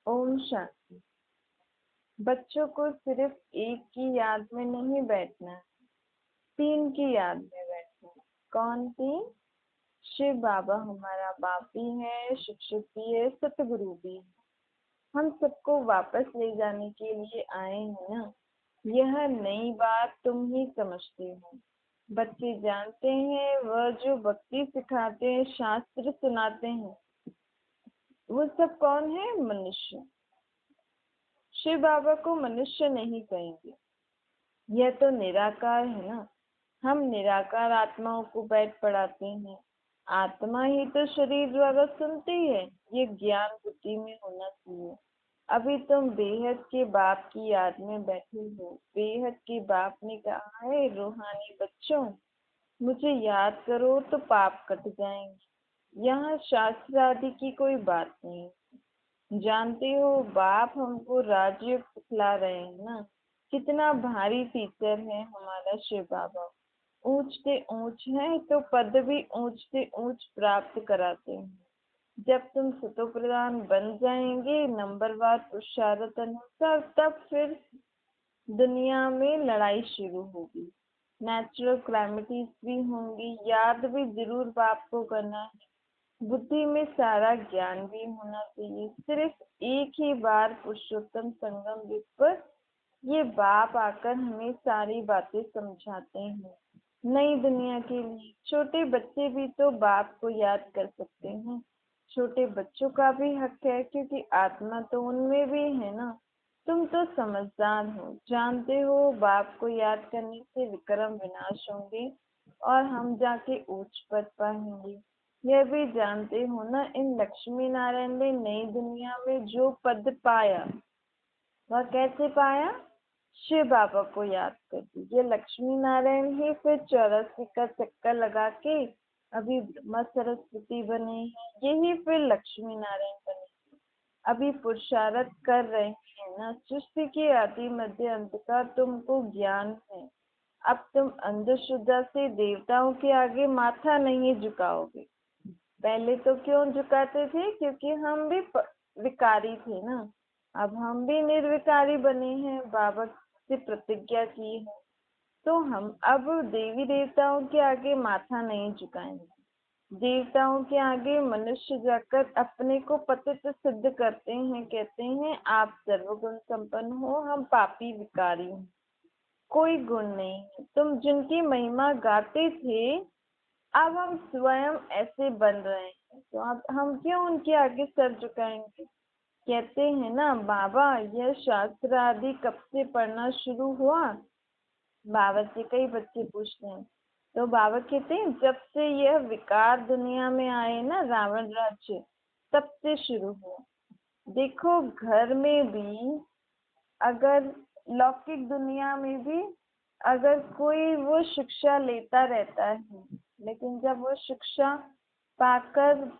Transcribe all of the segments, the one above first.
ओम शांति। बच्चों को सिर्फ एक की याद में नहीं बैठना है, 3 की याद में बैठना है। कौन 3? शिव बाबा हमारा बाप भी है, शिक्षक भी है, सतगुरु भी है। हम सबको वापस ले जाने के लिए आए हैं ना। यह नई बात तुम ही समझते हो। बच्चे जानते हैं, वह जो भक्ति सिखाते हैं, शास्त्र सुनाते हैं, वो सब कौन है? मनुष्य। शिव बाबा को मनुष्य नहीं कहेंगे, यह तो निराकार है ना। हम निराकार आत्माओं को बैठ पढ़ाते हैं। आत्मा ही तो शरीर द्वारा सुनती है, ये ज्ञान बुद्धि में होना चाहिए। अभी तुम बेहद के बाप की याद में बैठे हो। बेहद के बाप ने कहा है, रूहानी बच्चों, मुझे याद करो तो पाप कट जाएंगे। यहाँ शास्त्र आदि की कोई बात नहीं। जानते हो, बाप हमको राजयोग सिखला रहे हैं ना। कितना भारी टीचर है हमारा शिव बाबा। ऊंच से ऊंच है तो पद भी ऊंच से ऊंच प्राप्त कराते हैं। जब तुम सतो प्रधान बन जाएंगे नंबरवार पुरुषार्थ अनुसार, तब फिर दुनिया में लड़ाई शुरू होगी। नेचुरल क्लैमिटीज भी होंगी। याद भी जरूर बाप को करना है। बुद्धि में सारा ज्ञान भी होना चाहिए। सिर्फ एक ही बार पुरुषोत्तम संगम युग पर ये बाप आकर हमें सारी बातें समझाते हैं। नई दुनिया के लिए छोटे बच्चे भी तो बाप को याद कर सकते हैं। छोटे बच्चों का भी हक है, क्योंकि आत्मा तो उनमें भी है ना। तुम तो समझदार हो, जानते हो बाप को याद करने से विक्रम विनाश होंगे और हम जाके उच्च पद पाएंगे। यह भी जानते हो ना, इन लक्ष्मी नारायण ने नई दुनिया में जो पद पाया, वह कैसे पाया? शिव बाबा को याद कर दीजिए। लक्ष्मी नारायण ही फिर 84 का चक्कर लगा के अभी ब्रह्मा सरस्वती बने हैं। यही फिर लक्ष्मी नारायण बने। अभी पुरुषार्थ कर रहे हैं ना। सृष्टि के आदि मध्य अंत का तुमको ज्ञान है। अब तुम अंधश्रद्धा से देवताओं के आगे माथा नहीं झुकाओगे। पहले तो क्यों झुकाते थे? क्योंकि हम भी विकारी थे ना। अब हम भी निर्विकारी बने हैं, बाबा से प्रतिज्ञा की है। तो हम अब देवी देवताओं के आगे माथा नहीं झुकाएंगे। देवताओं के आगे मनुष्य जाकर अपने को पतित सिद्ध करते हैं, कहते हैं आप सर्वगुण संपन्न हो, हम पापी विकारी हैं, कोई गुण नहीं है। तुम जिनकी महिमा गाते थे, अब हम स्वयं ऐसे बन रहे हैं, तो अब हम क्यों उनके आगे सर झुकाएंगे? कहते हैं ना, बाबा यह शास्त्र आदि कब से पढ़ना शुरू हुआ? बाबा से कई बच्चे पूछते हैं, तो बाबा कहते हैं जब से यह विकार दुनिया में आए ना, रावण राज्य, तब से शुरू हुआ। देखो, घर में भी, अगर लौकिक दुनिया में भी, अगर कोई वो शिक्षा लेता रहता है, लेकिन जब वो शिक्षा पाकर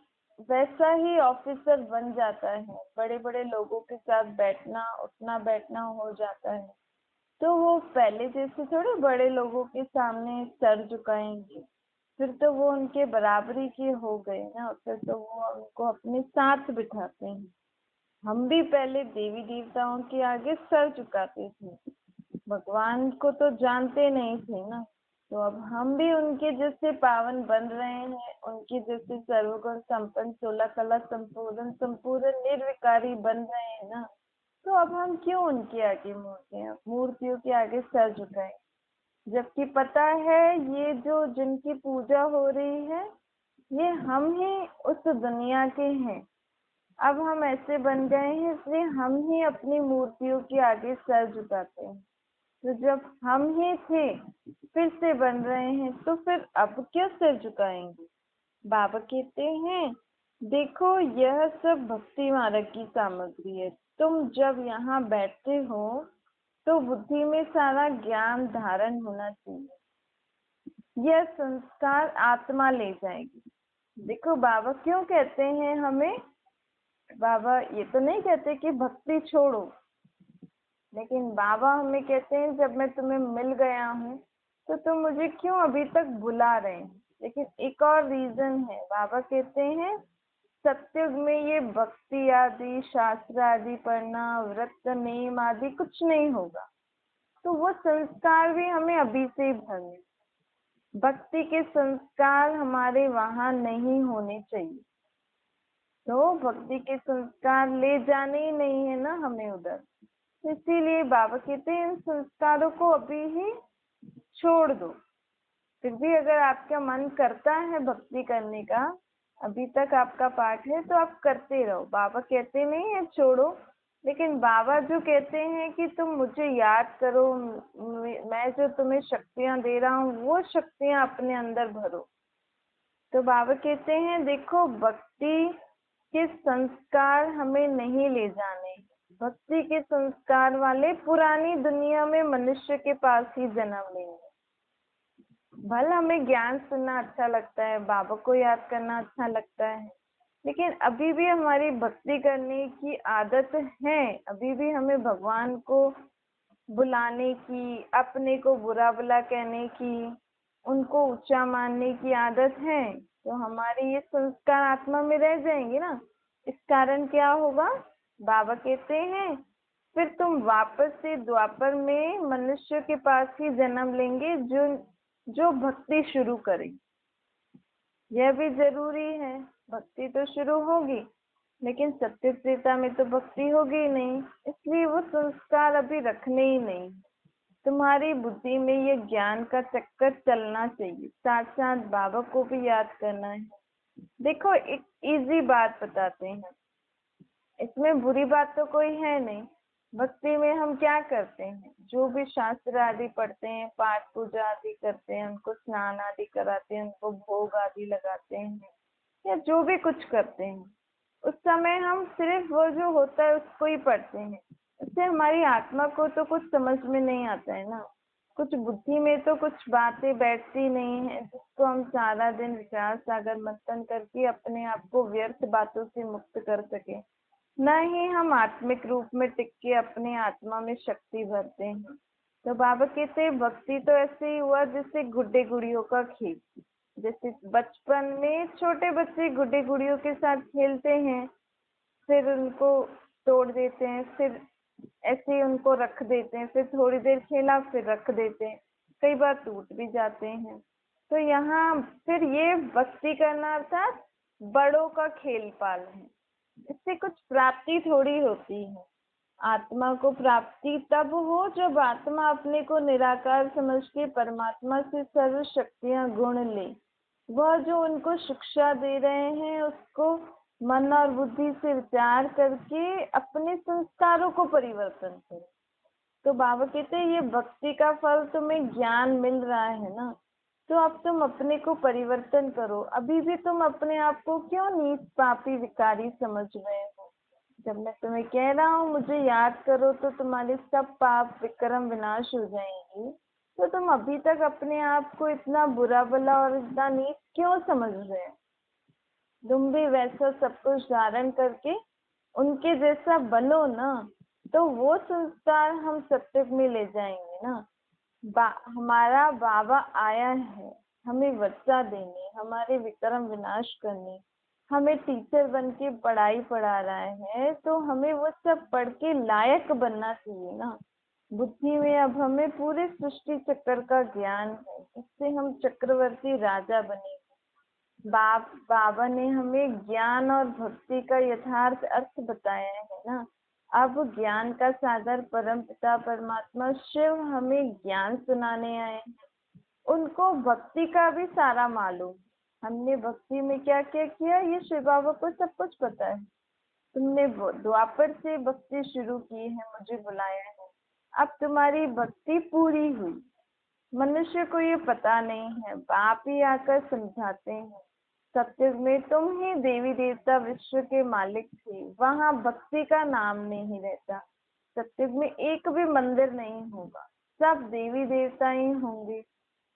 वैसा ही ऑफिसर बन जाता है, बड़े बड़े लोगों के साथ बैठना उठना बैठना हो जाता है, तो वो पहले जैसे थोड़े बड़े लोगों के सामने सर झुकाएंगे। फिर तो वो उनके बराबरी के हो गए ना, फिर तो वो उनको अपने साथ बिठाते हैं। हम भी पहले देवी देवताओं के आगे सर झुकाते थे, भगवान को तो जानते नहीं थे ना। तो अब हम भी उनके जैसे पावन बन रहे हैं, उनके जैसे सर्वगुण संपन्न 16 कला संपूर्ण संपूर्ण निर्विकारी बन रहे हैं ना। तो अब हम क्यों उनके आगे मूर्तियों के आगे सर झुकाएं? जबकि पता है ये जो जिनकी पूजा हो रही है, ये हम ही उस दुनिया के हैं। अब हम ऐसे बन गए हैं, इसलिए हम ही अपनी मूर्तियों के आगे सर झुकाते हैं। तो जब हम ही थे, फिर से बन रहे हैं, तो फिर अब क्यों सिर झुकाएंगे? बाबा कहते हैं, देखो यह सब भक्ति मार्ग की सामग्री है। तुम जब यहाँ बैठते हो तो बुद्धि में सारा ज्ञान धारण होना चाहिए। यह संस्कार आत्मा ले जाएगी। देखो बाबा क्यों कहते हैं हमें, बाबा ये तो नहीं कहते कि भक्ति छोड़ो, लेकिन बाबा हमें कहते हैं जब मैं तुम्हें मिल गया हूँ तो तुम मुझे क्यों अभी तक बुला रहे हैं? लेकिन एक और रीजन है, बाबा कहते हैं सत्युग में ये भक्ति आदि शास्त्र आदि पढ़ना, व्रत नेम आदि कुछ नहीं होगा। तो वो संस्कार भी हमें अभी से ही भरने। भक्ति के संस्कार हमारे वहां नहीं होने चाहिए। तो भक्ति के संस्कार ले जाने ही नहीं है ना हमें उधर। इसीलिए बाबा कहते हैं इन संस्कारों को अभी ही छोड़ दो। फिर भी अगर आपका मन करता है भक्ति करने का, अभी तक आपका पाठ है तो आप करते रहो। बाबा कहते नहीं है छोड़ो, लेकिन बाबा जो कहते हैं कि तुम मुझे याद करो, मैं जो तुम्हें शक्तियां दे रहा हूँ वो शक्तियां अपने अंदर भरो। तो बाबा कहते हैं देखो, भक्ति के संस्कार हमें नहीं ले जाने। भक्ति के संस्कार वाले पुरानी दुनिया में मनुष्य के पास ही जन्म लेंगे। भले हमें ज्ञान सुनना अच्छा लगता है, बाबा को याद करना अच्छा लगता है, लेकिन अभी भी हमारी भक्ति करने की आदत है। अभी भी हमें भगवान को बुलाने की, अपने को बुरा भला कहने की, उनको ऊंचा मानने की आदत है। तो हमारे ये संस्कार आत्मा में रह जाएंगे ना। इस कारण क्या होगा, बाबा कहते हैं फिर तुम वापस से द्वापर में मनुष्य के पास ही जन्म लेंगे जो भक्ति शुरू करें। यह भी जरूरी है, भक्ति तो शुरू होगी, लेकिन सत्य त्रेता में तो भक्ति होगी ही नहीं। इसलिए वो संस्कार अभी रखने ही नहीं। तुम्हारी बुद्धि में ये ज्ञान का चक्कर चलना चाहिए, साथ साथ बाबा को भी याद करना है। देखो, एक इजी बात बताते हैं, इसमें बुरी बात तो कोई है नहीं। भक्ति में हम क्या करते हैं, जो भी शास्त्र आदि पढ़ते हैं, पाठ पूजा आदि करते हैं, उनको स्नान आदि कराते हैं, उनको भोग आदि लगाते हैं, या जो भी कुछ करते हैं, उस समय हम सिर्फ वो जो होता है उसको ही पढ़ते हैं। इससे हमारी आत्मा को तो कुछ समझ में नहीं आता है ना। कुछ बुद्धि में तो कुछ बातें बैठती नहीं है जिसको हम सारा दिन विचार सागर मंथन करके अपने आप को व्यर्थ बातों से मुक्त कर सके। न ही हम आत्मिक रूप में टिक के अपने आत्मा में शक्ति भरते हैं। तो बाबा कहते हैं भक्ति तो ऐसे ही हुआ जैसे गुड्डे गुड़ियों का खेल। जैसे बचपन में छोटे बच्चे गुड्डे गुड़ियों के साथ खेलते हैं, फिर उनको तोड़ देते हैं, फिर ऐसे ही उनको रख देते हैं, फिर थोड़ी देर खेला फिर रख देते हैं, कई बार टूट भी जाते हैं। तो यहाँ फिर ये भक्ति करना अर्थात बड़ों का खेल पाल है। इससे कुछ प्राप्ति थोड़ी होती है। आत्मा को प्राप्ति तब हो जब आत्मा अपने को निराकार समझ के परमात्मा से सर्व शक्तियां गुण ले। वह जो उनको शिक्षा दे रहे हैं उसको मन और बुद्धि से विचार करके अपने संस्कारों को परिवर्तन करो। तो बाबा कहते हैं ये भक्ति का फल तुम्हें ज्ञान मिल रहा है ना, तो अब तुम अपने को परिवर्तन करो। अभी भी तुम अपने आप को क्यों नीच पापी विकारी समझ रहे हो। जब मैं तुम्हें कह रहा हूँ मुझे याद करो तो तुम्हारे सब पाप विक्रम विनाश हो जाएंगे, तो तुम अभी तक अपने आप को इतना बुरा भला और इतना नीच क्यों समझ रहे हो। तुम भी वैसा सब कुछ धारण करके उनके जैसा बनो ना, तो वो संस्कार हम सत्युग में ले जाएंगे ना। हमारा बाबा आया है हमें वर्षा देने, हमारे विक्रम विनाश करने, हमें टीचर बन के पढ़ाई पढ़ा रहा है, तो हमें वो सब पढ़ के लायक बनना चाहिए ना। बुद्धि में अब हमें पूरे सृष्टि चक्र का ज्ञान है, इससे हम चक्रवर्ती राजा बने। बाबा ने हमें ज्ञान और भक्ति का यथार्थ अर्थ बताया है ना। अब ज्ञान का सागर परम पिता परमात्मा शिव हमें ज्ञान सुनाने आए हैं। उनको भक्ति का भी सारा मालूम। हमने भक्ति में क्या क्या किया ये शिव बाबा को सब कुछ पता है। तुमने द्वापर से भक्ति शुरू की है, मुझे बुलाया है, अब तुम्हारी भक्ति पूरी हुई। मनुष्य को ये पता नहीं है, बाप ही आकर समझाते हैं। सत्युग में तुम ही देवी देवता विश्व के मालिक थे, वहां भक्ति का नाम नहीं रहता। सत्युग में एक भी मंदिर नहीं होगा, सब देवी देवता ही होंगे,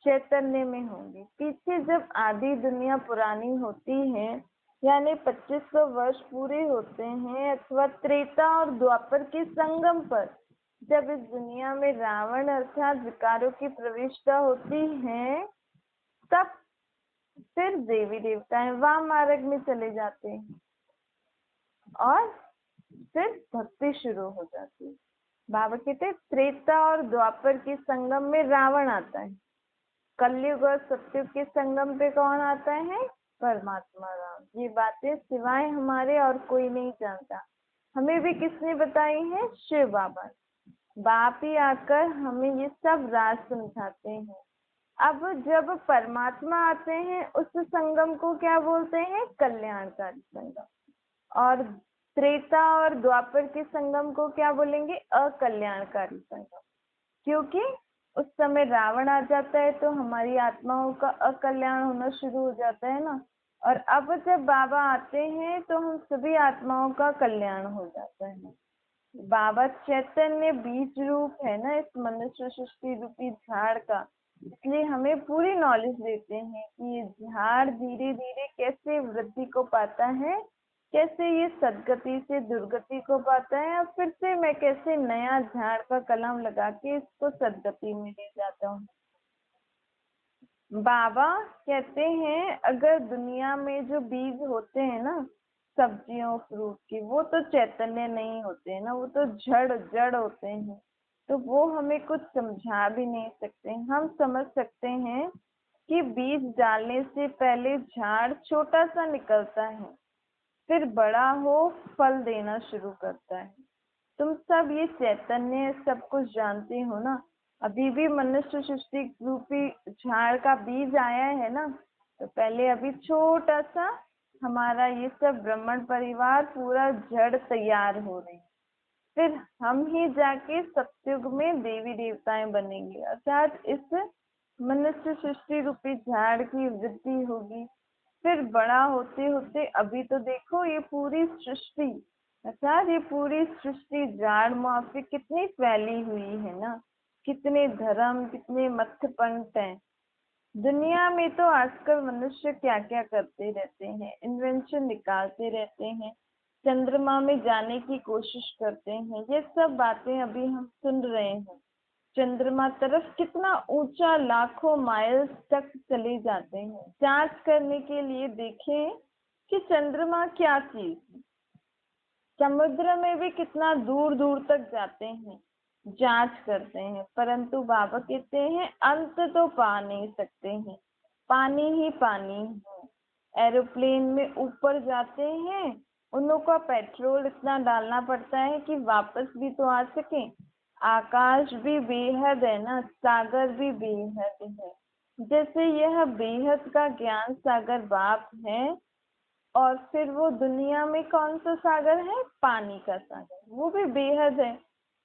चैतन्य में होंगे। पीछे जब आदि दुनिया पुरानी होती है, यानी 2500 वर्ष पूरे होते हैं, अथवा त्रेता और द्वापर के संगम पर जब इस दुनिया में रावण अर्थात विकारों की प्रविष्टा होती है, तब फिर देवी देवताएं वाम मार्ग में चले जाते हैं। और फिर भक्ति शुरू हो जाती है। बाबा कहते हैं त्रेता और द्वापर के संगम में रावण आता है, कलयुग और सतयुग के संगम पे कौन आता है? परमात्मा राम। ये बातें सिवाय हमारे और कोई नहीं जानता। हमें भी किसने बताई है? शिव बाबा। बाप ही आकर हमें ये सब राज समझाते हैं। अब जब परमात्मा आते हैं उस संगम को क्या बोलते हैं? कल्याणकारी संगम। और त्रेता और द्वापर के संगम को क्या बोलेंगे? अकल्याणकारी संगम। क्योंकि उस समय रावण आ जाता है तो हमारी आत्माओं का अकल्याण होना शुरू हो जाता है ना। और अब जब बाबा आते हैं तो हम सभी आत्माओं का कल्याण हो जाता है। बाबा चैतन्य बीज रूप है ना इस मनुष्य सृष्टि रूपी झाड़ का, इसलिए हमें पूरी नॉलेज देते हैं कि ये झाड़ धीरे धीरे कैसे वृद्धि को पाता है, कैसे ये सदगति से दुर्गति को पाता है, और फिर से मैं कैसे नया झाड़ का कलम लगा के इसको सदगति में ले जाता हूँ। बाबा कहते हैं अगर दुनिया में जो बीज होते हैं ना सब्जियों फ्रूट के, वो तो चैतन्य नहीं होते हैं ना, वो तो जड़ होते हैं, तो वो हमें कुछ समझा भी नहीं सकते। हम समझ सकते हैं कि बीज डालने से पहले झाड़ छोटा सा निकलता है, फिर बड़ा हो फल देना शुरू करता है। तुम सब ये चैतन्य सब कुछ जानते हो ना। अभी भी मनुष्य सृष्टि रूपी झाड़ का बीज आया है ना, तो पहले अभी छोटा सा हमारा ये सब ब्राह्मण परिवार पूरा जड़ तैयार हो रही है, फिर हम ही जाके सतयुग में देवी देवताएं बनेंगे, अर्थात इस मनुष्य सृष्टि रूपी झाड़ की वृद्धि होगी। फिर बड़ा होते होते अभी तो देखो ये पूरी सृष्टि, अर्थात ये पूरी सृष्टि झाड़ मुआफी कितनी फैली हुई है ना, कितने धर्म कितने मत पंथ हैं। दुनिया में तो आजकल मनुष्य क्या क्या करते रहते हैं, इन्वेंशन निकालते रहते हैं, चंद्रमा में जाने की कोशिश करते हैं, ये सब बातें अभी हम सुन रहे हैं। चंद्रमा तरफ कितना ऊंचा लाखों माइल्स तक चले जाते हैं जांच करने के लिए, देखें कि चंद्रमा क्या चीज है। समुद्र में भी कितना दूर दूर तक जाते हैं, जांच करते हैं, परंतु बाबा कहते हैं अंत तो पा नहीं सकते हैं, पानी ही पानी है। एरोप्लेन में ऊपर जाते हैं, उन लोगों का पेट्रोल इतना डालना पड़ता है कि वापस भी तो आ सके। आकाश भी बेहद है ना, सागर भी बेहद है। जैसे यह बेहद का ज्ञान सागर बाप है, और फिर वो दुनिया में कौन सा सागर है? पानी का सागर, वो भी बेहद है,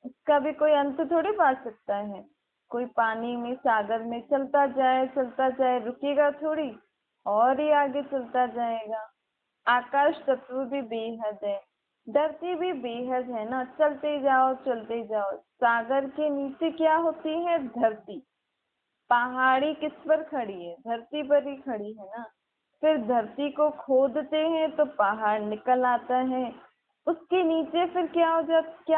इसका भी कोई अंत थोड़ी पा सकता है। कोई पानी में सागर में चलता जाए रुकेगा थोड़ी, और ही आगे चलता जाएगा। आकाश तत्व भी बेहद है, धरती भी बेहद है ना, चलते जाओ चलते जाओ। सागर के नीचे क्या होती है? धरती। पहाड़ी किस पर खड़ी है? धरती पर ही खड़ी है ना। फिर धरती को खोदते हैं तो पहाड़ निकल आता है, उसके नीचे फिर क्या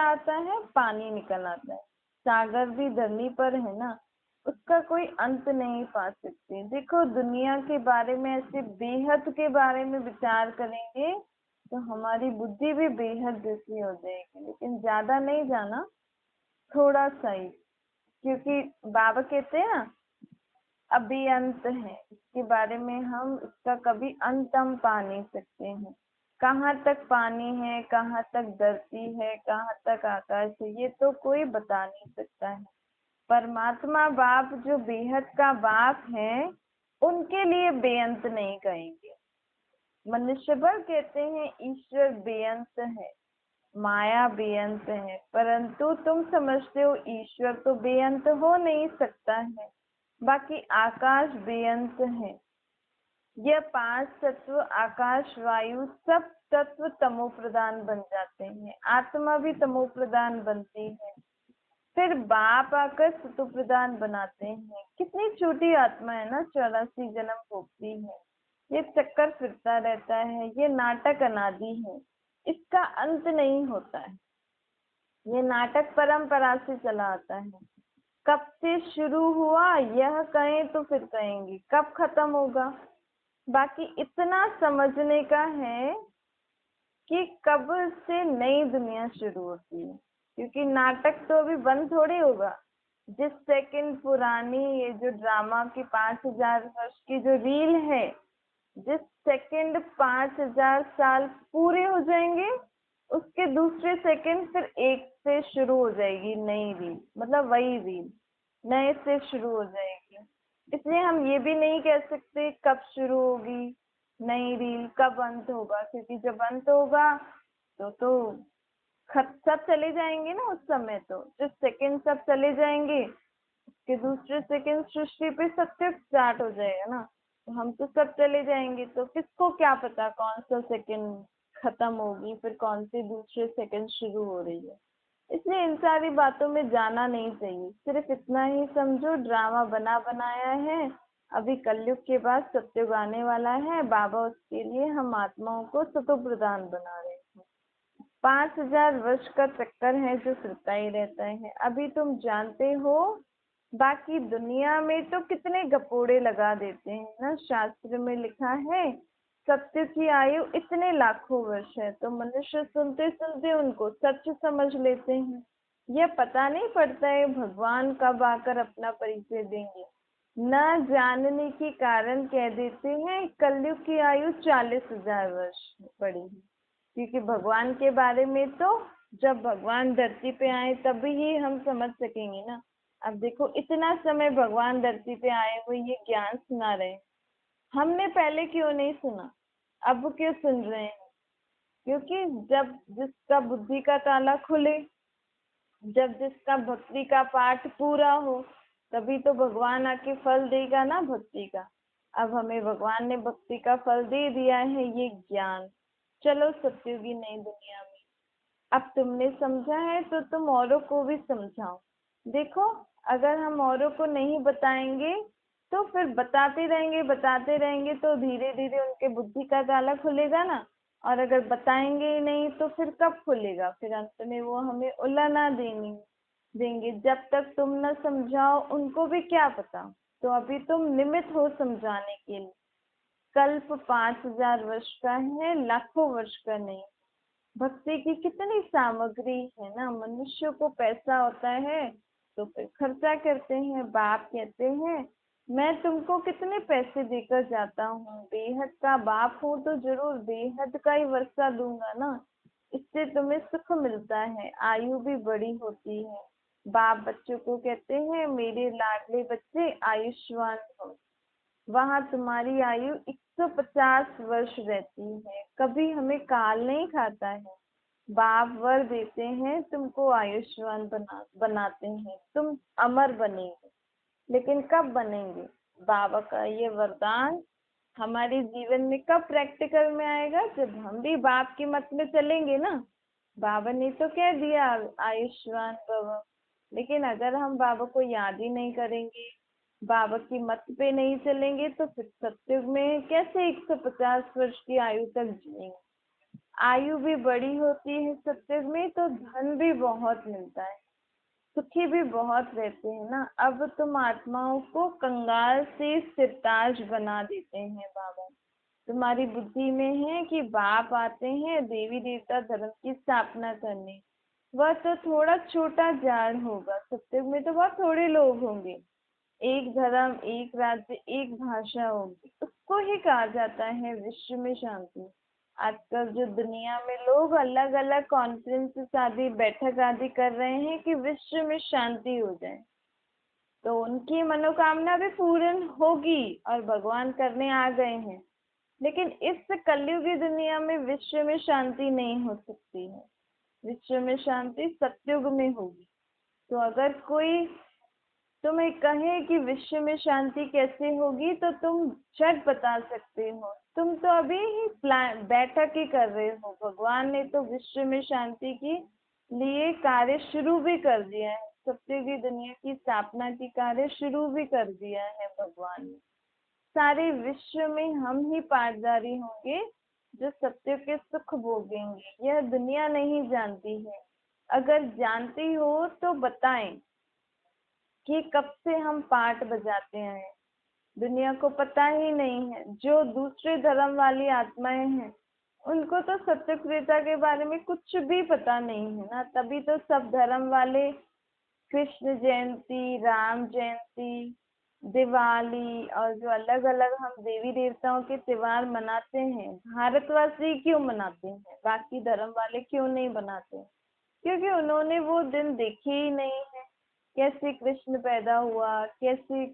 आता है? पानी निकल आता है। सागर भी धरनी पर है ना, उसका कोई अंत नहीं पा सकते। देखो दुनिया के बारे में, ऐसे बेहद के बारे में विचार करेंगे तो हमारी बुद्धि भी बेहद जैसी हो जाएगी, लेकिन ज्यादा नहीं जाना, थोड़ा सा ही। क्योंकि बाबा कहते हैं ना अभी अंत है, इसके बारे में हम इसका कभी अंत हम पा नहीं सकते हैं। कहाँ तक पानी है, कहाँ तक धरती है, कहाँ तक आकाश है, ये तो कोई बता नहीं सकता है। परमात्मा बाप जो बेहद का बाप है, उनके लिए बेअंत नहीं कहेंगे। मनुष्य पर कहते हैं ईश्वर बेअंत है, माया बेअंत है, परंतु तुम समझते हो ईश्वर तो बेअंत हो नहीं सकता है। बाकी आकाश बेअंत है। यह 5 तत्व आकाश वायु सब तत्व तमो प्रधान बन जाते हैं, आत्मा भी तमो प्रधान बनती है, फिर बाप आकर सतो प्रधान बनाते हैं। कितनी छोटी आत्मा है ना, 84 जन्म भोगती है। ये चक्कर फिरता रहता है, ये नाटक अनादि है, इसका अंत नहीं होता है। ये नाटक परंपरा से चला आता है। कब से शुरू हुआ यह कहें तो फिर कहेंगे कब खत्म होगा। बाकी इतना समझने का है कि कब से नई दुनिया शुरू होती है, क्योंकि नाटक तो अभी बंद थोड़ी होगा। जिस सेकंड पुरानी ये जो ड्रामा की 5,000 वर्ष की जो रील है, जिस सेकंड 5,000 साल पूरे हो जाएंगे, उसके दूसरे सेकंड फिर एक से शुरू हो जाएगी नई रील, मतलब वही रील नए से शुरू हो जाएगी। इसलिए हम ये भी नहीं कह सकते कब शुरू होगी नई रील, कब अंत होगा, क्योंकि जब अंत होगा तो खत सब चले जाएंगे ना। उस समय तो जो सेकंड सब चले जाएंगे, उसके दूसरे सेकंड सृष्टि पे सत्य स्टार्ट हो जाएगा ना। तो हम तो सब चले जाएंगे, तो किसको क्या पता कौन सा सेकंड खत्म होगी, फिर कौन सी दूसरे सेकंड शुरू हो रही है। इसलिए इन सारी बातों में जाना नहीं चाहिए। सिर्फ इतना ही समझो, ड्रामा बना बनाया है। अभी कलयुग के बाद सत्युग आने वाला है, बाबा उसके लिए हम आत्माओं को सतो प्रदान बना रहे हैं। 5,000 वर्ष का चक्कर है जो फिरता ही रहता है। अभी तुम जानते हो, बाकी दुनिया में तो कितने गपोड़े लगा देते हैं ना। शास्त्र में लिखा है सत्य की आयु इतने लाखों वर्ष है, तो मनुष्य सुनते सुनते उनको सच समझ लेते हैं। यह पता नहीं पड़ता है भगवान कब आकर अपना परिचय देंगे। न जानने के कारण कह देते हैं कलयुग की आयु 40,000 वर्ष पड़ी है, क्योंकि भगवान के बारे में तो जब भगवान धरती पे आए तभी ही हम समझ सकेंगे ना। अब देखो, इतना समय भगवान धरती पे आए हुए ये ज्ञान सुना रहे हैं, हमने पहले क्यों नहीं सुना, अब क्यों सुन रहे हैं? क्योंकि जब जिसका बुद्धि का ताला खुले, जब जिसका भक्ति का पाठ पूरा हो, तभी तो भगवान आके फल देगा ना भक्ति का। अब हमें भगवान ने भक्ति का फल दे दिया है, ये ज्ञान। चलो सत्युगी नई दुनिया में, अब तुमने समझा है तो तुम औरों को भी समझाओ। देखो, अगर हम औरों को नहीं बताएंगे तो फिर बताते रहेंगे तो धीरे धीरे उनके बुद्धि का ताला खुलेगा ना। और अगर बताएंगे ही नहीं तो फिर कब खुलेगा? फिर अंत में वो हमें उल्ला देंगे। जब तक तुम न समझाओ उनको भी क्या पता। तो अभी तुम निमित्त हो समझाने के लिए। कल्प 5,000 वर्ष का है, लाखों वर्ष का नहीं। भक्ति की कितनी सामग्री है ना। मनुष्य को पैसा होता है तो फिर खर्चा करते हैं। बाप कहते हैं मैं तुमको कितने पैसे देकर जाता हूँ, बेहद का बाप हूँ तो जरूर बेहद का ही वर्षा दूंगा ना। इससे तुम्हें सुख मिलता है, आयु भी बड़ी होती है। बाप बच्चों को कहते हैं मेरे लाडले बच्चे आयुष्मान हो। वहां तुम्हारी आयु 150 वर्ष रहती है, कभी हमें काल नहीं खाता है। बाप वर देते हैं, तुमको आयुष्मान बनाते हैं, तुम अमर बनेंगे। लेकिन कब बनेंगे? बाबा का ये वरदान हमारे जीवन में कब प्रैक्टिकल में आएगा? जब हम भी बाप की मत में चलेंगे ना। बाबा ने तो कह दिया आयुष्मान भव, लेकिन अगर हम बाबा को याद ही नहीं करेंगे, बाबा की मत पे नहीं चलेंगे, तो फिर सत्युग में कैसे 150 वर्ष की आयु तक जिएंगे? आयु भी बड़ी होती है सत्युग में, तो धन भी बहुत मिलता है, सुखी भी बहुत रहते हैं ना। अब तुम आत्माओं को कंगाल से सिरताज बना देते हैं बाबा। तुम्हारी बुद्धि में है कि बाप आते हैं देवी देवता धर्म की स्थापना करने। वह तो थोड़ा छोटा जाड़ होगा, सत्युग में तो बहुत थोड़े लोग होंगे। एक धर्म, एक राज्य, एक भाषा होगी, उसको ही कहा जाता है विश्व में शांति। आजकल जो दुनिया में लोग अलग अलग कॉन्फ्रेंसेस आदि, बैठक आदि कर रहे हैं कि विश्व में शांति हो जाए, तो उनकी मनोकामना भी पूर्ण होगी और भगवान करने आ गए हैं। लेकिन इस कलयुगी दुनिया में विश्व में शांति नहीं हो सकती है। विश्व में शांति सतयुग में होगी। तो अगर कोई तुम्हें कहे कि विश्व में शांति कैसे होगी, तो तुम झट बता सकते हो। तुम तो अभी ही प्लान बैठक ही कर रहे हो। भगवान ने तो विश्व में शांति के लिए कार्य शुरू भी कर दिया है। सत्युगी दुनिया की स्थापना की कार्य शुरू भी कर दिया है भगवान ने। सारे विश्व में हम ही पाटदारी होंगे जो सत्य के सुख भोगेंगे। यह दुनिया नहीं जानती है। अगर जानती हो तो बताएं कि कब से हम पाठ बजाते हैं। दुनिया को पता ही नहीं है। जो दूसरे धर्म वाली आत्माएं हैं उनको तो सत्य त्रेता के बारे में कुछ भी पता नहीं है ना, तभी तो सब धर्म वाले कृष्ण जयंती, राम जयंती, दिवाली और जो अलग अलग हम देवी देवताओं के त्योहार मनाते हैं, भारतवासी क्यों मनाते हैं, बाकी धर्म वाले क्यों नहीं मनाते? क्योंकि उन्होंने वो दिन देखे ही नहीं है, कैसे कृष्ण पैदा हुआ, कैसे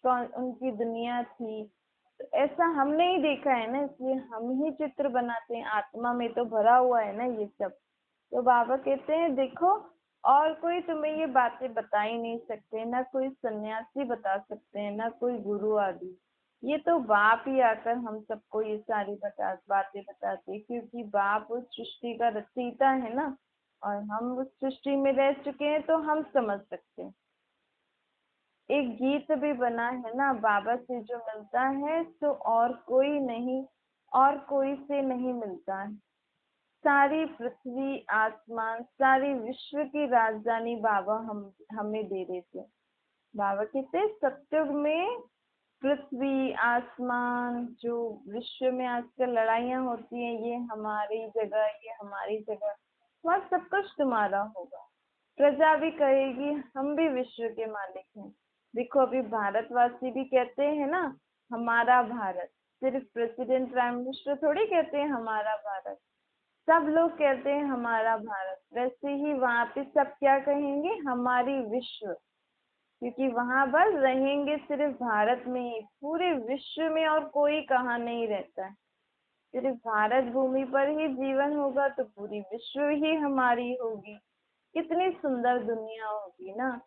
कौन उनकी दुनिया थी। तो ऐसा हमने ही देखा है ना, इसलिए हम ही चित्र बनाते हैं, आत्मा में तो भरा हुआ है ना ये सब। तो बाबा कहते हैं देखो, और कोई तुम्हें ये बातें बता ही नहीं सकते, ना कोई सन्यासी बता सकते हैं, ना कोई गुरु आदि। ये तो बाप ही आकर हम सबको ये सारी बातें बताते हैं, क्योंकि बाप उस सृष्टि का रचयिता है ना, और हम उस सृष्टि में रह चुके हैं तो हम समझ सकते हैं। एक गीत भी बना है ना, बाबा से जो मिलता है तो और कोई नहीं, और कोई से नहीं मिलता है। सारी पृथ्वी आसमान सारी विश्व की राजधानी बाबा हम हमें दे रहे थे। बाबा कहते सत्युग में पृथ्वी आसमान, जो विश्व में आजकल लड़ाइयाँ होती हैं, ये हमारी जगह, ये हमारी जगह, वहाँ सब कुछ तुम्हारा होगा। प्रजा भी कहेगी हम भी विश्व के मालिक हैं। देखो अभी भारतवासी भी कहते हैं ना, हमारा भारत। सिर्फ प्रेसिडेंट प्राइम मिनिस्टर थोड़ी कहते हैं हमारा भारत, सब लोग कहते हैं हमारा भारत। वैसे ही वहां पे सब क्या कहेंगे, हमारी विश्व। क्योंकि वहां बस रहेंगे सिर्फ भारत में ही, पूरे विश्व में और कोई कहाँ नहीं रहता है। सिर्फ भारत भूमि पर ही जीवन होगा तो पूरी विश्व ही हमारी होगी। कितनी सुंदर दुनिया होगी ना।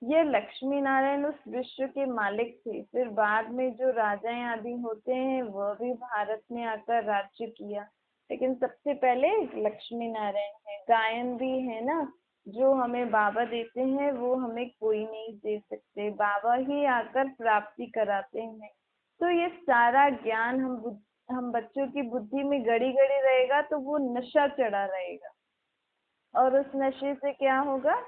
ये लक्ष्मी नारायण उस विश्व के मालिक थे, फिर बाद में जो राजाएं आदि होते हैं वह भी भारत में आकर राज्य किया, लेकिन सबसे पहले लक्ष्मी नारायण है। गायन भी है ना, जो हमें बाबा देते हैं वो हमें कोई नहीं दे सकते, बाबा ही आकर प्राप्ति कराते हैं। तो ये सारा ज्ञान हम बच्चों की बुद्धि में गड़ी गड़ी रहेगा तो वो नशा चढ़ा रहेगा, और उस नशे से क्या होगा,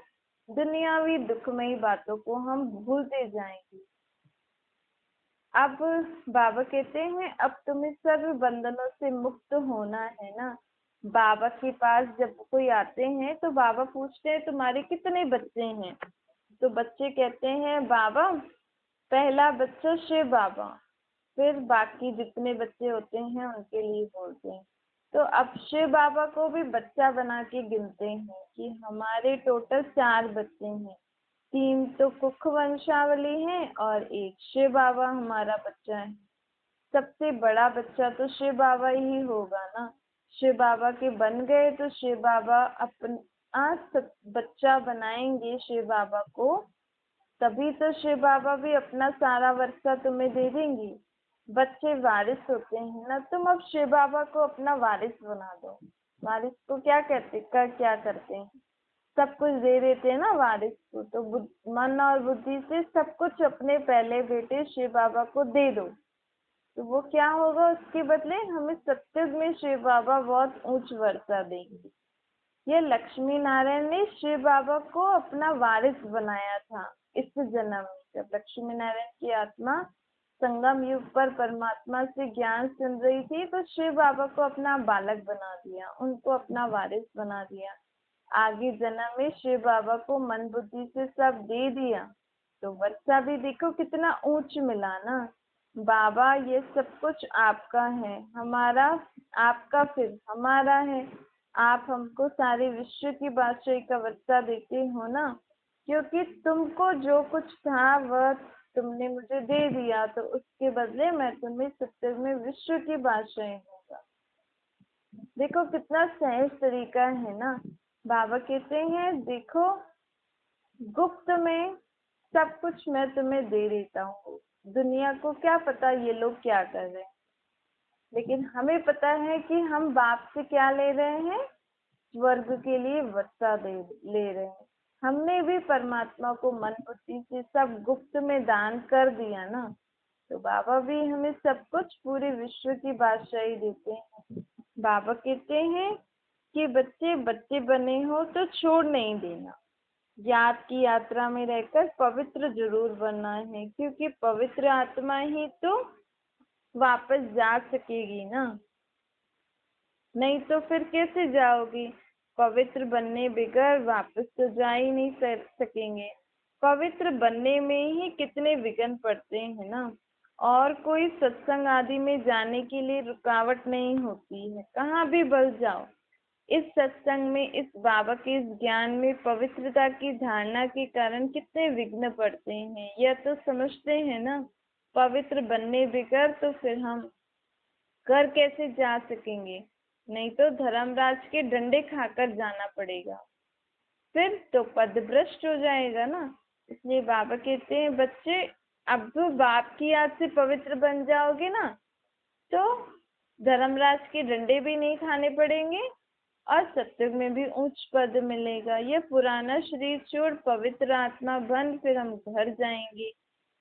दुनियावी दुखमयी बातों को हम भूलते जाएंगे। अब बाबा कहते हैं अब तुम्हें सर्व बंधनों से मुक्त होना है ना। बाबा के पास जब कोई आते हैं तो बाबा पूछते हैं तुम्हारे कितने बच्चे हैं। तो बच्चे कहते हैं बाबा, पहला बच्चा शिव बाबा, फिर बाकी जितने बच्चे होते हैं उनके लिए बोलते हैं। तो अब शिव बाबा को भी बच्चा बना के गिनते हैं कि हमारे टोटल 4 बच्चे हैं, 3 तो कुख वंशावली हैं और एक शिव बाबा हमारा बच्चा है। सबसे बड़ा बच्चा तो शिव बाबा ही होगा ना। शिव बाबा के बन गए तो शिव बाबा अपना बच्चा बनाएंगे शिव बाबा को, तभी तो शिव बाबा भी अपना सारा वर्षा तुम्हें दे देंगी। बच्चे वारिस होते हैं ना, तुम अब शिव बाबा को अपना वारिस बना दो। वारिस को क्या करते हैं, सब कुछ दे देते हैं ना वारिस को। तो मन और बुद्धि से सब कुछ अपने पहले बेटे शिव बाबा को दे दो, तो वो क्या होगा, उसके बदले हमें सत्युग में शिव बाबा बहुत ऊंच वर्षा देंगे। ये लक्ष्मी नारायण ने शिव बाबा को अपना वारिस बनाया था इस जन्म में। जब लक्ष्मी नारायण की आत्मा संगम युग पर परमात्मा से ज्ञान सुन रही थी तो शिव बाबा को अपना बालक बना दिया, उनको अपना वारिस बना दिया। आगे जन्म में शिव बाबा को मन बुद्धि से सब दे दिया, तो वर्षा भी देखो कितना ऊंच मिला ना। बाबा ये सब कुछ आपका है, हमारा आपका फिर हमारा है। आप हमको सारे विश्व की बादशाही का वर्षा देते हो ना, क्योंकि तुमको जो कुछ था वह तुमने मुझे दे दिया, तो उसके बदले मैं तुम्हें सत्युग में विश्व की बादशाही दूंगा। देखो कितना सहज तरीका है ना। बाबा कहते हैं देखो, गुप्त में सब कुछ मैं तुम्हें दे देता हूँ, दुनिया को क्या पता ये लोग क्या कर रहे हैं, लेकिन हमें पता है कि हम बाप से क्या ले रहे हैं, स्वर्ग के लिए वर्षा ले रहे हैं। हमने भी परमात्मा को मन बुद्धि से सब गुप्त में दान कर दिया ना, तो बाबा भी हमें सब कुछ पूरे विश्व की बादशाही देते हैं। बाबा कहते हैं कि बच्चे बच्चे बने हो तो छोड़ नहीं देना, याद की यात्रा में रहकर पवित्र जरूर बनना है, क्योंकि पवित्र आत्मा ही तो वापस जा सकेगी ना। नहीं तो फिर कैसे जाओगी? पवित्र बनने बगैर वापस तो जा ही नहीं सकेंगे। पवित्र बनने में ही कितने विघ्न पड़ते हैं ना। और कोई सत्संग आदि में जाने के लिए रुकावट नहीं होती है, कहाँ भी बल जाओ। इस सत्संग में, इस बाबा के इस ज्ञान में पवित्रता की धारणा के कारण कितने विघ्न पड़ते हैं, यह तो समझते हैं ना। पवित्र बनने बगैर तो फिर हम घर कैसे जा सकेंगे? नहीं तो धर्मराज के डंडे खाकर जाना पड़ेगा, फिर तो पद भ्रष्ट हो जाएगा ना। इसलिए बाबा कहते हैं, बच्चे अब तो बाप की याद से पवित्र बन जाओगे ना, तो धर्मराज के डंडे भी नहीं खाने पड़ेंगे और सत्युग में भी उच्च पद मिलेगा। यह पुराना शरीर छोड़ पवित्र आत्मा बन फिर हम घर जाएंगे।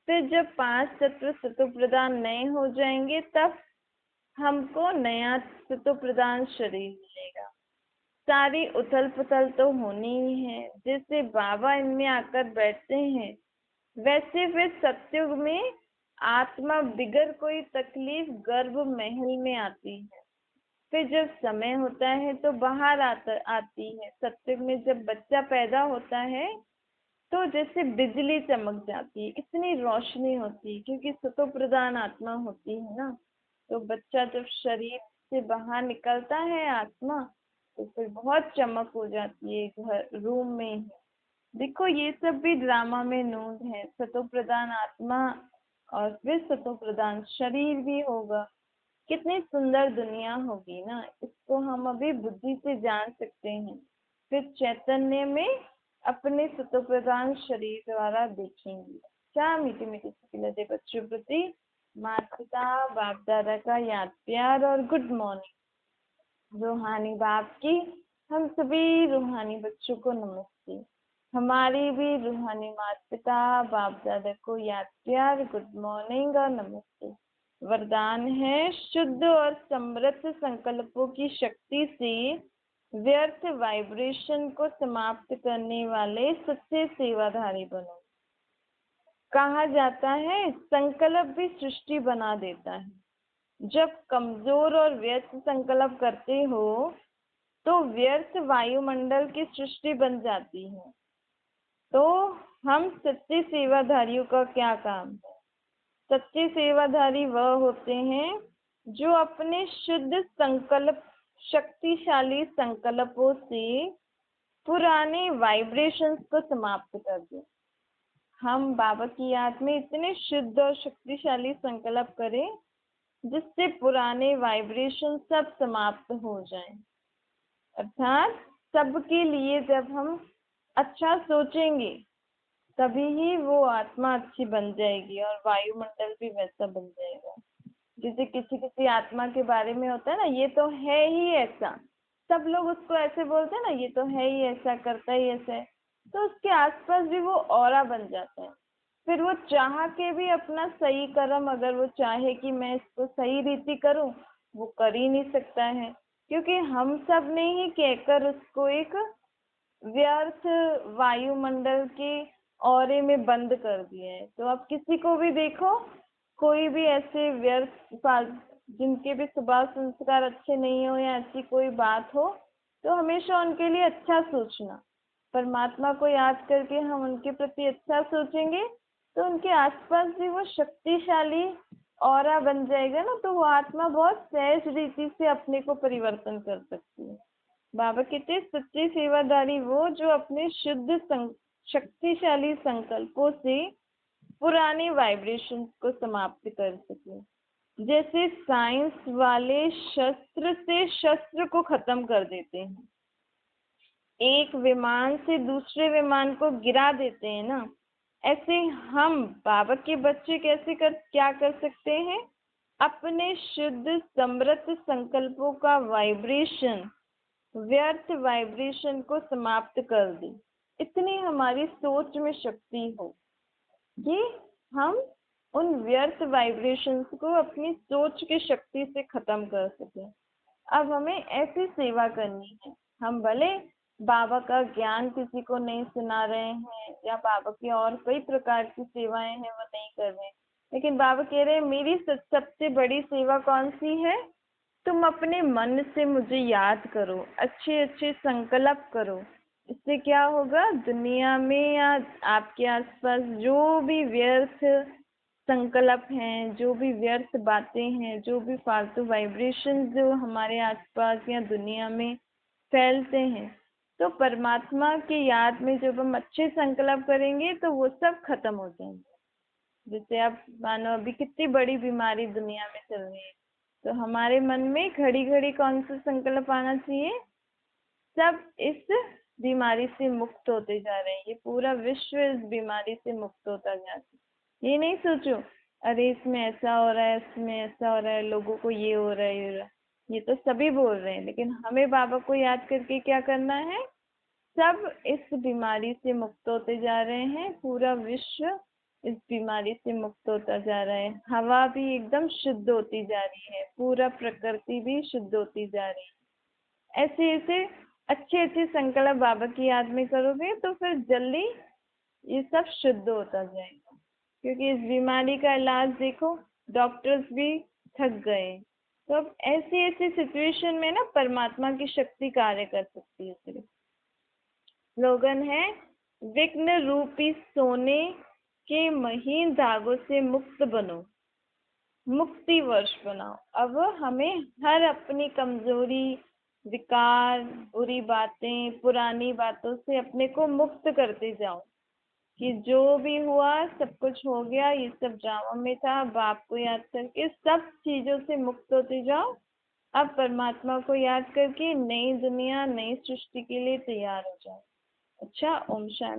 फिर जब 5 तत्व सतो प्रदान नए हो जाएंगे, तब हमको नया सतो प्रदान शरीर मिलेगा। सारी उथल पुथल तो होनी ही है, जैसे बाबा इनमें आकर बैठते हैं वैसे फिर सत्युग में आत्मा बिगर कोई तकलीफ गर्भ महल में आती है। फिर जब समय होता है तो बाहर आती है। सत्युग में जब बच्चा पैदा होता है तो जैसे बिजली चमक जाती है, इतनी रोशनी होती है, क्योंकि सतो प्रधान आत्मा होती है ना। तो बच्चा जब शरीर से बाहर निकलता है आत्मा, तो फिर बहुत चमक हो जाती है घर रूम में ही। देखो ये सब भी ड्रामा में नूंद है। सतो प्रधान आत्मा और फिर सतो प्रधान शरीर भी होगा। कितनी सुंदर दुनिया होगी ना, इसको हम अभी बुद्धि से जान सकते हैं, फिर चैतन्य में अपने सतो प्रधान शरीर द्वारा देखेंगे। क्या मीठी मीठी लदे बच्चों प्रति माता पिता बाप दादा का याद प्यार और गुड मॉर्निंग। रूहानी बाप की हम सभी रूहानी बच्चों को नमस्ते। हमारी भी रूहानी माता पिता बाप दादा को याद प्यार गुड मॉर्निंग और नमस्ते। वरदान है, शुद्ध और समृद्ध संकल्पों की शक्ति से व्यर्थ वाइब्रेशन को समाप्त करने वाले सच्चे सेवाधारी बनो। कहा जाता है संकल्प भी सृष्टि बना देता है। जब कमजोर और व्यर्थ संकल्प करते हो तो व्यर्थ वायुमंडल की सृष्टि बन जाती है। तो हम सच्चे सेवाधारियों का क्या काम है? सच्चे सेवाधारी वह होते हैं जो अपने शुद्ध संकल्प, शक्तिशाली संकल्पों से पुराने वाइब्रेशंस को समाप्त कर दें। हम बाबा की याद में इतने शुद्ध और शक्तिशाली संकल्प करें जिससे पुराने वाइब्रेशन सब समाप्त हो जाएं। अर्थात सबके लिए जब हम अच्छा सोचेंगे तभी ही वो आत्मा अच्छी बन जाएगी और वायुमंडल भी वैसा बन जाएगा। जैसे किसी किसी आत्मा के बारे में होता है ना, ये तो है ही ऐसा, सब लोग उसको ऐसे बोलते हैं ना, ये तो है ही ऐसा, करता ही ऐसा है, तो उसके आसपास भी वो ऑरा बन जाता है। फिर वो चाह के भी अपना सही कर्म, अगर वो चाहे कि मैं इसको सही रीति करूं, वो कर ही नहीं सकता है, क्योंकि हम सब ने ही कहकर उसको एक व्यर्थ वायुमंडल के औरे में बंद कर दिया है। तो आप किसी को भी देखो, कोई भी ऐसे व्यर्थ जिनके भी स्वभाव संस्कार अच्छे नहीं हो या ऐसी कोई बात हो, तो हमेशा उनके लिए अच्छा सोचना। परमात्मा को याद करके हम उनके प्रति अच्छा सोचेंगे तो उनके आसपास भी वो शक्तिशाली ऑरा बन जाएगा ना, तो वो आत्मा बहुत सहज रीति से अपने को परिवर्तन कर सकती है। बाबा कहते सच्चे सेवादारी वो जो अपने शुद्ध शक्तिशाली संकल्पों से पुराने वाइब्रेशंस को समाप्त कर सके। जैसे साइंस वाले शस्त्र से शस्त्र को खत्म कर देते हैं, एक विमान से दूसरे विमान को गिरा देते हैं ना, ऐसे हम बाबा के बच्चे क्या कर सकते हैं? अपने शुद्ध समृद्ध संकल्पों का वाइब्रेशन, व्यर्थ वाइब्रेशन को समाप्त कर दे। इतनी हमारी सोच में शक्ति हो कि हम उन व्यर्थ वाइब्रेशंस को अपनी सोच की शक्ति से खत्म कर सके। अब हमें ऐसी सेवा करनी है, हम भले बाबा का ज्ञान किसी को नहीं सुना रहे हैं या बाबा की और कई प्रकार की सेवाएं हैं वो नहीं कर रहे हैं, लेकिन बाबा कह रहे हैं मेरी सबसे बड़ी सेवा कौन सी है? तुम अपने मन से मुझे याद करो, अच्छे अच्छे संकल्प करो। इससे क्या होगा, दुनिया में या आपके आसपास जो भी व्यर्थ संकल्प हैं, जो भी व्यर्थ बातें हैं, जो भी फालतू वाइब्रेशन जो हमारे आसपास या दुनिया में फैलते हैं, तो परमात्मा की याद में जब हम अच्छे संकल्प करेंगे तो वो सब खत्म हो जाएंगे। जैसे आप मानो अभी कितनी बड़ी बीमारी दुनिया में चल रही है, तो हमारे मन में घड़ी घड़ी कौन सा संकल्प आना चाहिए, सब इस बीमारी से मुक्त होते जा रहे हैं, ये पूरा विश्व इस बीमारी से मुक्त होता जा रहा है। ये नहीं सोचो अरे इसमें ऐसा हो रहा है, इसमें ऐसा हो रहा है, लोगों को ये हो रहा है, ये हो रहा है। ये तो सभी बोल रहे हैं, लेकिन हमें बाबा को याद करके क्या करना है, सब इस बीमारी से मुक्त होते जा रहे हैं, पूरा विश्व इस बीमारी से मुक्त होता जा रहा है। हवा भी एकदम शुद्ध होती जा रही है, पूरा प्रकृति भी शुद्ध होती जा रही है। ऐसे ऐसे अच्छे अच्छे संकल्प बाबा की याद में करोगे तो फिर जल्दी ये सब शुद्ध होता जाएगा। क्योंकि इस बीमारी का इलाज देखो, डॉक्टर्स भी थक गए। तो अब ऐसी ऐसी सिचुएशन में ना परमात्मा की शक्ति कार्य कर सकती है सिर्फ। स्लोगन है, विघ्न रूपी सोने के महीन धागों से मुक्त बनो, मुक्ति वर्ष बनाओ। अब हमें हर अपनी कमजोरी, विकार, बुरी बातें, पुरानी बातों से अपने को मुक्त करते जाओ कि जो भी हुआ सब कुछ हो गया, ये सब ड्रामा में था। बाप को याद करके सब चीजों से मुक्त होते जाओ। अब परमात्मा को याद करके नई दुनिया, नई सृष्टि के लिए तैयार हो जाओ। अच्छा, ओम शांति।